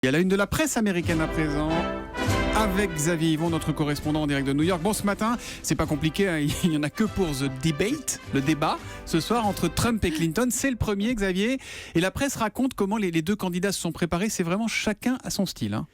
Il y a la une de la presse américaine à présent. Avec Xavier Yvon, notre correspondant en direct de New York. Bon, ce matin, c'est pas compliqué, hein, il n'y en a que pour The Debate, le débat, ce soir entre Trump et Clinton. C'est le premier, Xavier. Et la presse raconte comment les deux candidats se sont préparés. C'est vraiment chacun à son style. Hein.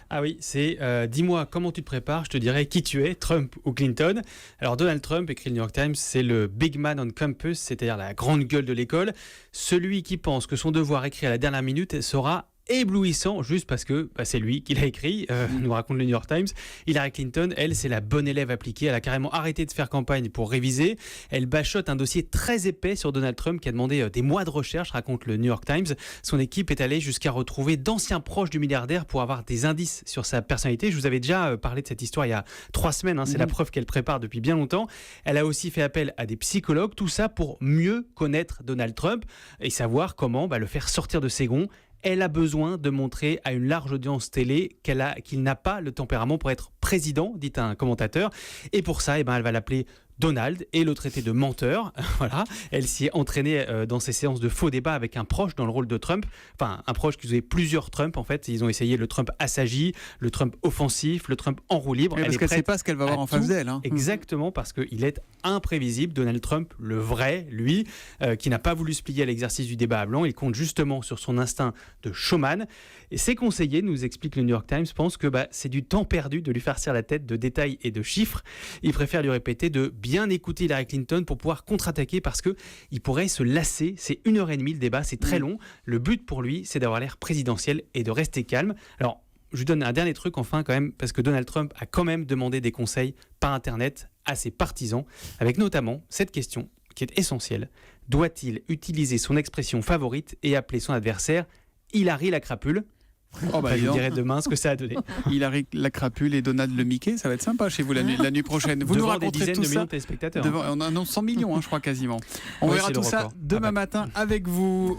Ah oui, c'est dis-moi comment tu te prépares, je te dirai qui tu es, Trump ou Clinton. Alors Donald Trump, écrit le New York Times, c'est le big man on campus, c'est-à-dire la grande gueule de l'école. Celui qui pense que son devoir écrit à la dernière minute sera éblouissant juste parce que c'est lui qui l'a écrit, nous raconte le New York Times. Hillary Clinton, elle, c'est la bonne élève appliquée. Elle a carrément arrêté de faire campagne pour réviser. Elle bachote un dossier très épais sur Donald Trump qui a demandé des mois de recherche, raconte le New York Times. Son équipe est allée jusqu'à retrouver d'anciens proches du milliardaire pour avoir des indices sur sa personnalité. Je vous avais déjà parlé de cette histoire il y a 3 semaines, hein. C'est la preuve qu'elle prépare depuis bien longtemps. Elle a aussi fait appel à des psychologues, tout ça pour mieux connaître Donald Trump et savoir comment le faire sortir de ses gonds. Elle a besoin de montrer à une large audience télé qu'il n'a pas le tempérament pour être président, dit un commentateur. Et pour ça, elle va l'appeler Donald et le traiter de menteur. Voilà. Elle s'y est entraînée dans ces séances de faux débats avec un proche dans le rôle de Trump. Enfin, un proche qui faisait plusieurs Trump, en fait. Ils ont essayé le Trump assagi, le Trump offensif, le Trump en roue libre. Oui, parce qu'elle ne sait pas ce qu'elle va avoir en face d'elle. Hein. Exactement, parce qu'il est imprévisible. Donald Trump, le vrai, lui, qui n'a pas voulu se plier à l'exercice du débat à blanc. Il compte justement sur son instinct de showman. Et ses conseillers, nous explique le New York Times, pensent que c'est du temps perdu de lui farcir la tête de détails et de chiffres. Ils préfèrent lui répéter de bien écouter Hillary Clinton pour pouvoir contre-attaquer parce qu'il pourrait se lasser. C'est 1h30 le débat, c'est très long. Le but pour lui, c'est d'avoir l'air présidentiel et de rester calme. Alors, je lui donne un dernier truc enfin quand même, parce que Donald Trump a quand même demandé des conseils par Internet à ses partisans, avec notamment cette question qui est essentielle. Doit-il utiliser son expression favorite et appeler son adversaire Hillary la crapule ? Je vous dirai demain ce que ça a donné. Hillary la crapule et Donald le Mickey, ça va être sympa chez vous la nuit prochaine. Vous devant nous raconterez des dizaines tout de ça. millions de téléspectateurs. On annonce 100 millions, je crois quasiment. On verra tout ça demain matin avec vous.